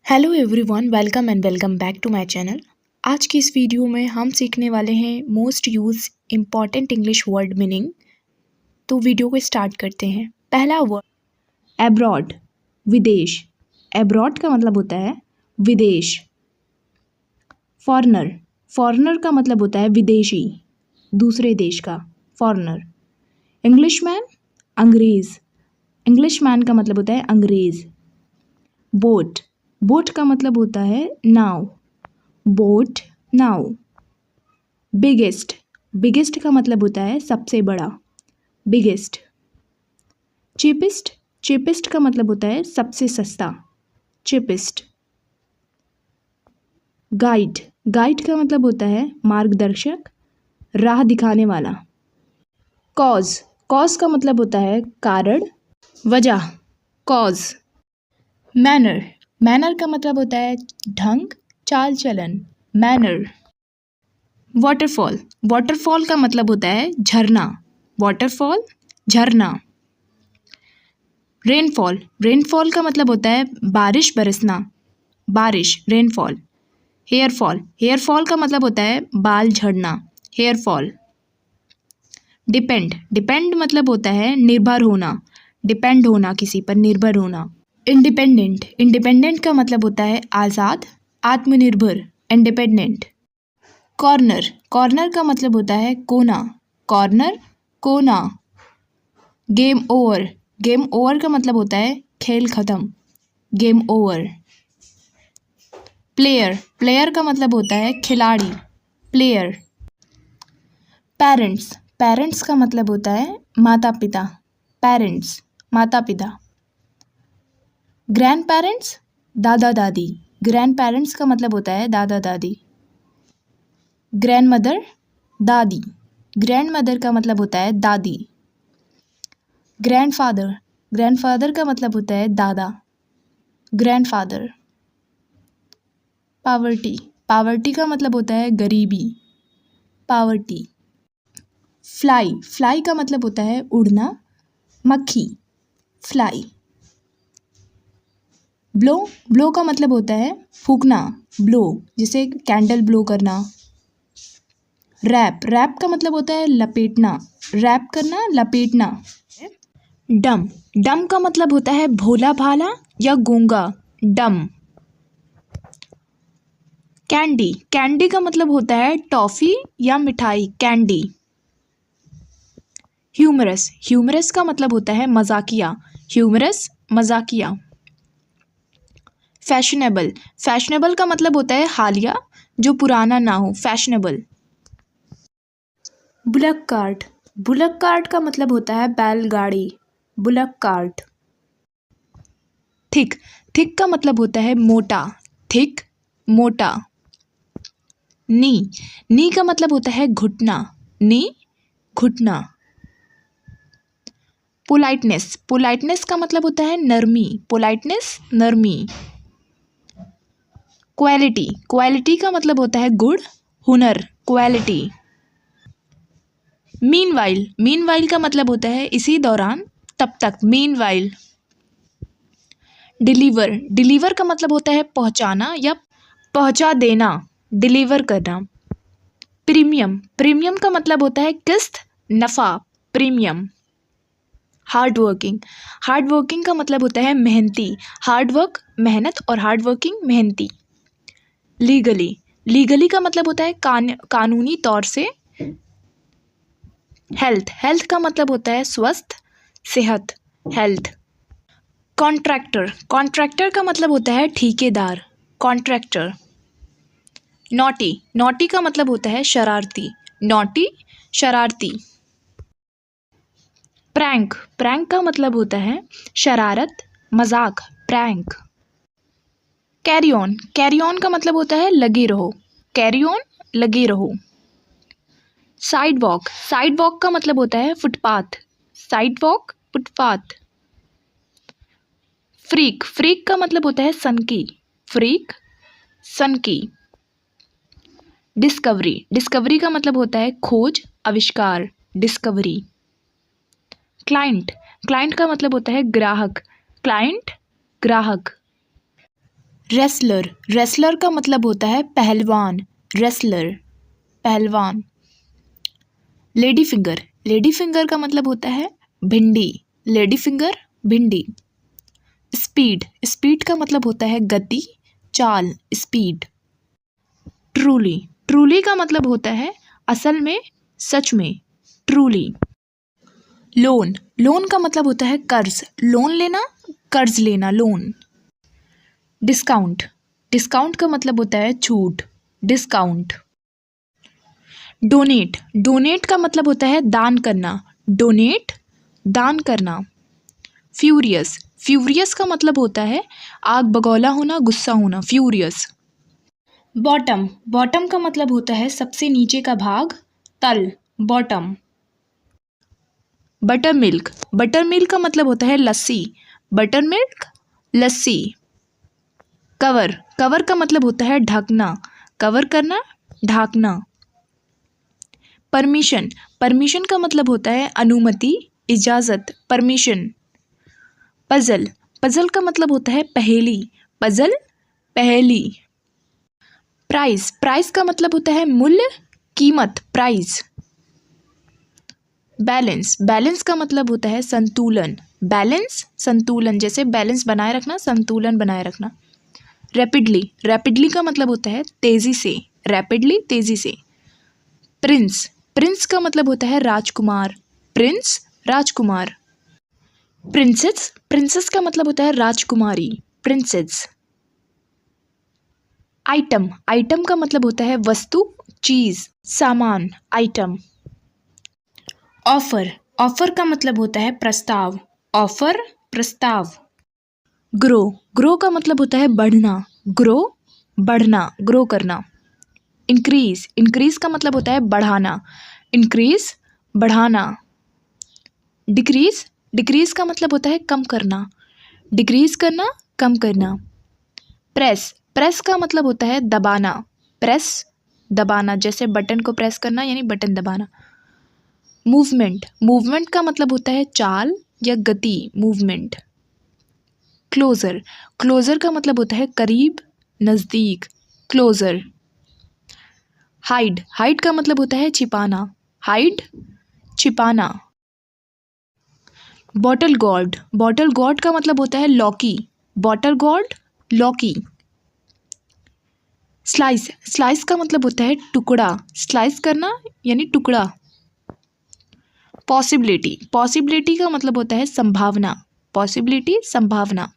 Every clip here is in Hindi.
Hello everyone, welcome and welcome back to my channel. आज की इस वीडियो में हम सीखने वाले हैं most use important English word meaning. तो वीडियो को स्टार्ट करते हैं। पहला वर्ड एब्रॉड, विदेश। एब्रॉड का मतलब होता है विदेश। फॉरेनर, फॉरेनर का मतलब होता है विदेशी, दूसरे देश का, फॉरेनर। इंग्लिशमैन, अंग्रेज। इंग्लिशमैन का मतलब होता है अंग्रेज। बोट, बोट का मतलब होता है नाव, बोट, नाव। बिगेस्ट, बिगेस्ट का मतलब होता है सबसे बड़ा, बिगेस्ट। चीपेस्ट, चीपेस्ट का मतलब होता है सबसे सस्ता, चीपेस्ट। गाइड, गाइड का मतलब होता है मार्गदर्शक, राह दिखाने वाला। कॉज, कॉज का मतलब होता है कारण, वजह, कॉज। मैनर, मैनर का मतलब होता है ढंग, चाल चलन, मैनर। वाटरफॉल, वाटरफॉल का मतलब होता है झरना, वाटरफॉल, झरना। रेनफॉल, रेनफॉल का मतलब होता है बारिश बरसना, बारिश, रेनफॉल। हेयरफॉल, हेयरफॉल का मतलब होता है बाल झड़ना, हेयरफॉल। डिपेंड, डिपेंड मतलब होता है निर्भर होना, डिपेंड होना, किसी पर निर्भर होना। इंडिपेंडेंट, इंडिपेंडेंट का मतलब होता है आज़ाद, आत्मनिर्भर, इंडिपेंडेंट। कॉर्नर, कॉर्नर का मतलब होता है कोना, कॉर्नर, कोना। गेम ओवर, गेम ओवर का मतलब होता है खेल खत्म, गेम ओवर। प्लेयर, प्लेयर का मतलब होता है खिलाड़ी, प्लेयर। पेरेंट्स, पेरेंट्स का मतलब होता है माता पिता, पेरेंट्स, माता पिता। ग्रैंड पेरेंट्स, दादा दादी, ग्रैंड पेरेंट्स का मतलब होता है दादा दादी। ग्रैंड मदर, दादी, ग्रैंड मदर का मतलब होता है दादी। ग्रैंडफादर, ग्रैंडफादर का मतलब होता है दादा, ग्रैंडफादर। पावर्टी, पावर्टी का मतलब होता है गरीबी, पावर्टी। फ्लाई, फ्लाई का मतलब होता है उड़ना, मक्खी, फ्लाई। ब्लो, ब्लो का मतलब होता है फूकना, ब्लो, जैसे कैंडल ब्लो करना। रैप, रैप का मतलब होता है लपेटना, रैप करना, लपेटना। डम, डम का मतलब होता है भोला भाला या गूंगा, डम। कैंडी, कैंडी का मतलब होता है टॉफी या मिठाई, कैंडी। ह्यूमरस, ह्यूमरस का मतलब होता है मजाकिया, ह्यूमरस, मजाकिया। फैशनेबल, फैशनेबल का मतलब होता है हालिया, जो पुराना ना हो, fashionable. Bullock cart, bullock cart का मतलब होता है बैलगाड़ी, बुलक कार्ट। थिक, थिक का मतलब होता है मोटा, थिक, मोटा। नी, नी का मतलब होता है घुटना, नी, घुटना। पोलाइटनेस, पोलाइटनेस का मतलब होता है नरमी, पोलाइटनेस, नरमी। क्वालिटी, क्वालिटी का मतलब होता है गुण, हुनर, क्वालिटी। मीनवाइल, मीनवाइल का मतलब होता है इसी दौरान, तब तक, मीनवाइल। डिलीवर, डिलीवर का मतलब होता है पहुंचाना या पहुंचा देना, डिलीवर करना। प्रीमियम, प्रीमियम का मतलब होता है किस्त, नफा, premium. Hard working, hard working का मतलब होता है मेहनती, हार्ड वर्क, मेहनत, और हार्ड वर्किंग, मेहनती। लीगली, लीगली का मतलब होता है कानूनी तौर से। हेल्थ, हेल्थ का मतलब होता है स्वस्थ, सेहत, हेल्थ। कॉन्ट्रैक्टर, कॉन्ट्रैक्टर का मतलब होता है ठेकेदार, कॉन्ट्रैक्टर। नॉटी, नॉटी का मतलब होता है शरारती, नॉटी, शरारती। प्रैंक, प्रैंक का मतलब होता है शरारत, मजाक, prank. Carry on, carry on का मतलब होता है लगे रहो, कैरी ऑन, लगे रहो। साइड वॉक, साइड वॉक का मतलब होता है footpath, side walk, footpath. Freak, freak का मतलब होता है सनकी, फ्रीक, सनकी। डिस्कवरी, डिस्कवरी का मतलब होता है खोज, आविष्कार, डिस्कवरी। क्लाइंट, क्लाइंट का मतलब होता है ग्राहक, क्लाइंट, ग्राहक। रेसलर, रेसलर का मतलब होता है पहलवान, रेसलर, पहलवान। लेडी फिंगर, लेडी फिंगर का मतलब होता है भिंडी, लेडी फिंगर, भिंडी। स्पीड, स्पीड का मतलब होता है गति, चाल, स्पीड। ट्रूली, ट्रूली का मतलब होता है असल में, सच में, ट्रूली। लोन, लोन का मतलब होता है कर्ज, लोन लेना, कर्ज लेना, लोन। डिस्काउंट, डिस्काउंट का मतलब होता है छूट, डिस्काउंट। डोनेट, डोनेट का मतलब होता है दान करना, डोनेट, दान करना। फ्यूरियस, फ्यूरियस का मतलब होता है आग बगौला होना, गुस्सा होना, फ्यूरियस। बॉटम, बॉटम का मतलब होता है सबसे नीचे का भाग, तल, bottom. Butter milk, butter milk का मतलब होता है लस्सी, बटर मिल्क, लस्सी। कवर, कवर का मतलब होता है ढकना, कवर करना, ढाकना। परमिशन, परमिशन का मतलब होता है अनुमति, इजाज़त, परमिशन। पजल, पजल का मतलब होता है पहेली, पजल, पहेली। प्राइस, प्राइस का मतलब होता है मूल्य, कीमत, प्राइस। बैलेंस, बैलेंस का मतलब होता है संतुलन, बैलेंस, संतुलन, जैसे बैलेंस बनाए रखना, संतुलन बनाए रखना। रैपिडली, रैपिडली का मतलब होता है तेजी से, रैपिडली, तेजी से। प्रिंस, प्रिंस का मतलब होता है राजकुमार, प्रिंस, राजकुमार। प्रिंसेस, प्रिंसेस का मतलब होता है राजकुमारी, प्रिंसेस। आइटम, आइटम का मतलब होता है वस्तु, चीज, सामान, आइटम। ऑफर, ऑफर का मतलब होता है प्रस्ताव, ऑफर, प्रस्ताव। ग्रो, ग्रो का मतलब होता है बढ़ना, ग्रो, बढ़ना, ग्रो करना। इंक्रीज, इंक्रीज का मतलब होता है बढ़ाना, इंक्रीज, बढ़ाना। डिक्रीज, डिक्रीज का मतलब होता है कम करना, डिक्रीज करना, कम करना। प्रेस, प्रेस का मतलब होता है दबाना, प्रेस, दबाना, जैसे बटन को प्रेस करना यानी बटन दबाना। मूवमेंट, मूवमेंट का मतलब होता है चाल या गति, मूवमेंट। क्लोजर, क्लोजर का मतलब होता है करीब, नज़दीक, क्लोजर। हाइड, हाइड का मतलब होता है छिपाना, हाइड, छिपाना। बॉटल गॉर्ड, बॉटल गॉर्ड का मतलब होता है लौकी, बॉटल गॉर्ड, लौकी। स्लाइस, स्लाइस का मतलब होता है टुकड़ा, स्लाइस करना यानी टुकड़ा। पॉसिबिलिटी, पॉसिबिलिटी का मतलब होता है संभावना, पॉसिबिलिटी, संभावना।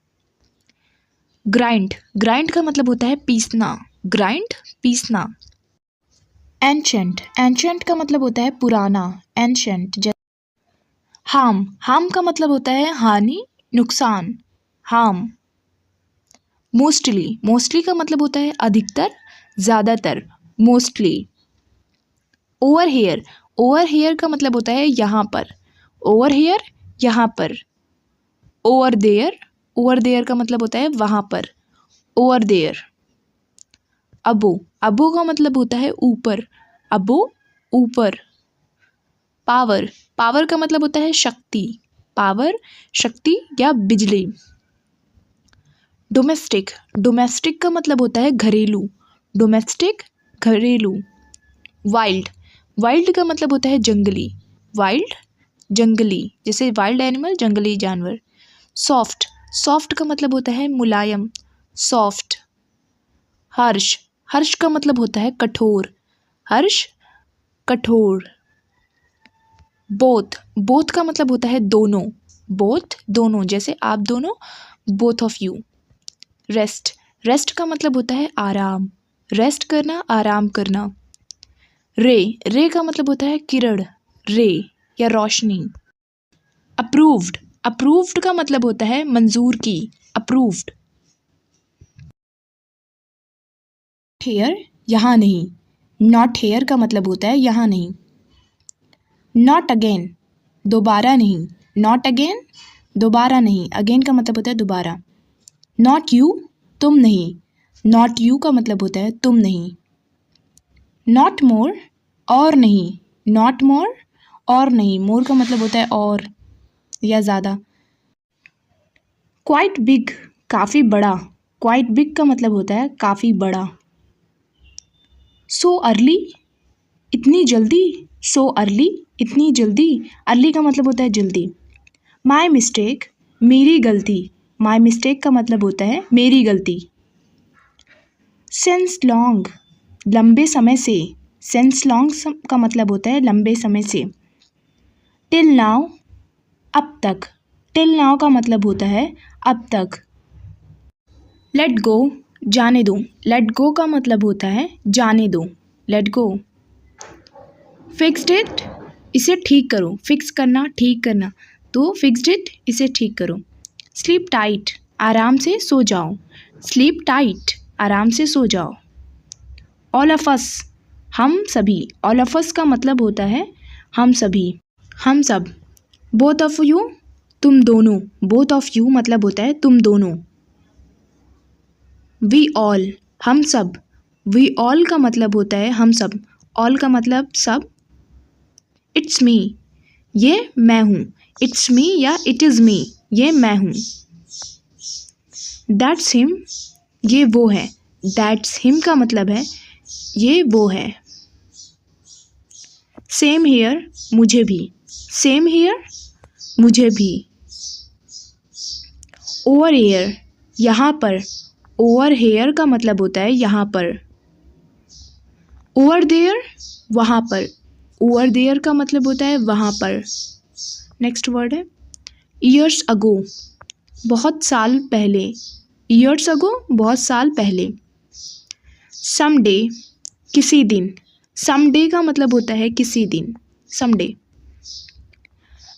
ग्राइंड, ग्राइंड का मतलब होता है पीसना, ग्राइंड, पीसना। एंशंट, एंशंट का मतलब होता है पुराना, एंशंट। हार्म, हार्म का मतलब होता है हानि, नुकसान, हार्म। मोस्टली, मोस्टली का मतलब होता है अधिकतर, ज़्यादातर, mostly. Over here, over here का मतलब होता है यहाँ पर, ओवर हेयर, यहाँ पर। ओवर देयर, ओवर देयर का मतलब होता है वहाँ पर, ओवर देयर। अबो, अबो का मतलब होता है ऊपर, अबो, ऊपर। पावर, पावर का मतलब होता है शक्ति, पावर, शक्ति या बिजली। डोमेस्टिक, डोमेस्टिक का मतलब होता है घरेलू, डोमेस्टिक, घरेलू। वाइल्ड, वाइल्ड का मतलब होता है जंगली, वाइल्ड, जंगली, जैसे वाइल्ड एनिमल, जंगली जानवर। सॉफ्ट, सॉफ्ट का मतलब होता है मुलायम, सॉफ्ट। हर्ष, हर्ष का मतलब होता है कठोर, हर्ष, कठोर। बोथ, बोथ का मतलब होता है दोनों, बोथ, दोनों, जैसे आप दोनों, both of you. Rest, rest का मतलब होता है आराम, रेस्ट करना, आराम करना। रे, रे का मतलब होता है किरण, रे या रोशनी। अप्रूव्ड, अप्रूव्ड का मतलब होता है मंजूर की, अप्रूव्ड। हेयर, यहाँ नहीं, नॉट हेयर का मतलब होता है यहाँ नहीं। नॉट अगेन, दोबारा नहीं, नॉट अगेन, दोबारा नहीं, अगेन का मतलब होता है दोबारा। नॉट यू, तुम नहीं, नॉट यू का मतलब होता है तुम नहीं। नॉट मोर, और नहीं, नॉट मोर, और नहीं, मोर का मतलब होता है और या ज़्यादा। क्वाइट बिग, काफ़ी बड़ा, क्वाइट बिग का मतलब होता है काफ़ी बड़ा। सो अर्ली, इतनी जल्दी। सो अर्ली, इतनी जल्दी। अर्ली का मतलब होता है जल्दी। माई मिस्टेक, मेरी गलती। माई मिस्टेक का मतलब होता है मेरी गलती। सिंस लॉन्ग, लंबे समय से। सिंस लॉन्ग का मतलब होता है लंबे समय से। टिल नाउ, अब तक। टिल नाउ का मतलब होता है अब तक। लेट गो, जाने दो। लेट गो का मतलब होता है जाने दो। Let go. फिक्स्ड इट, इसे ठीक करो। फिक्स करना, ठीक करना, तो फिक्स्ड इट, इसे ठीक करो। स्लीप टाइट, आराम से सो जाओ। स्लीप टाइट, आराम से सो जाओ। ऑल ऑफ अस, हम सभी। ऑल ऑफ अस का मतलब होता है हम सभी, हम सब। बोथ ऑफ यू, तुम दोनों। बोथ ऑफ यू मतलब होता है तुम दोनों। वी ऑल, हम सब। वी ऑल का मतलब होता है हम सब। ऑल का मतलब सब। इट्स मी, ये मैं हूँ। इट्स मी या इट इज़ मी, ये मैं हूँ। दैट्स हिम, ये वो है। दैट्स हिम का मतलब है ये वो है। सेम हियर, मुझे भी। सेम हियर, मुझे भी। ओवर हेयर, यहाँ पर। ओवर हेयर का मतलब होता है यहाँ पर। ओवर देयर, वहाँ पर। ओवर देयर का मतलब होता है वहाँ पर। नेक्स्ट वर्ड है ईयर्स अगो, बहुत साल पहले। ईयर्स अगो, बहुत साल पहले। समडे, किसी दिन। समडे का मतलब होता है किसी दिन। समडे।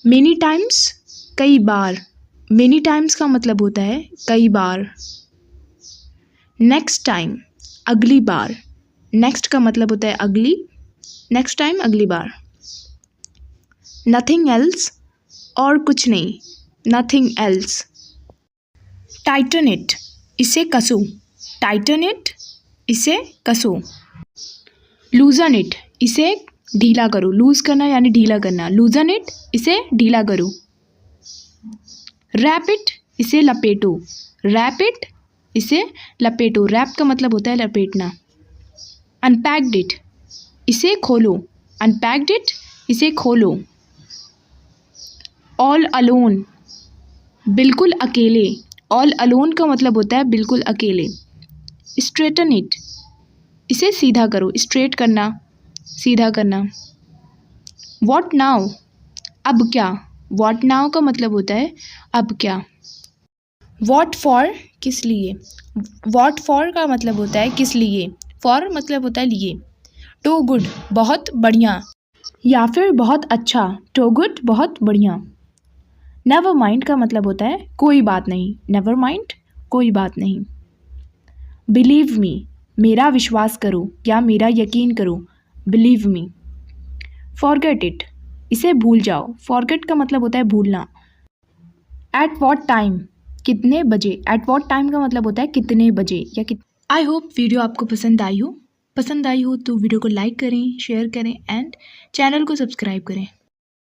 मेनी टाइम्स, कई बार। मेनी टाइम्स का मतलब होता है कई बार। नेक्स्ट टाइम, अगली बार। नेक्स्ट का मतलब होता है अगली। नेक्स्ट टाइम, अगली बार। नथिंग एल्स, और कुछ नहीं। Nothing else. टाइटन इट, इसे कसो। टाइटन इट, इसे कसो। लूजन इट, इसे ढीला करो। लूज करना यानी ढीला करना। लूजन इट, इसे ढीला करो। रैप इट, इसे लपेटो। रैप इट, इसे लपेटो। रैप का मतलब होता है लपेटना। अनपैक्ड इट, इसे खोलो। अनपैक्ड इट, इसे खोलो। ऑल अलोन, बिल्कुल अकेले। ऑल अलोन का मतलब होता है बिल्कुल अकेले। स्ट्रेटन इट, इसे सीधा करो। स्ट्रेट करना, सीधा करना। व्हाट नाउ, अब क्या। व्हाट नाउ का मतलब होता है अब क्या। व्हाट फॉर, किस लिए। व्हाट फॉर का मतलब होता है किस लिए। फॉर मतलब होता है लिए। टू गुड, बहुत बढ़िया, या फिर बहुत अच्छा। टू गुड, बहुत बढ़िया। नेवर माइंड का मतलब होता है कोई बात नहीं। नेवर माइंड, कोई बात नहीं। बिलीव मी, मेरा विश्वास करो या मेरा यकीन करो। Believe me. फॉरगेट इट, इसे भूल जाओ। फॉरगेट का मतलब होता है भूलना। एट वॉट टाइम, कितने बजे। एट वॉट टाइम का मतलब होता है कितने बजे या आई होप वीडियो आपको पसंद आई हो। पसंद आई हो तो वीडियो को लाइक करें, शेयर करें एंड चैनल को सब्सक्राइब करें।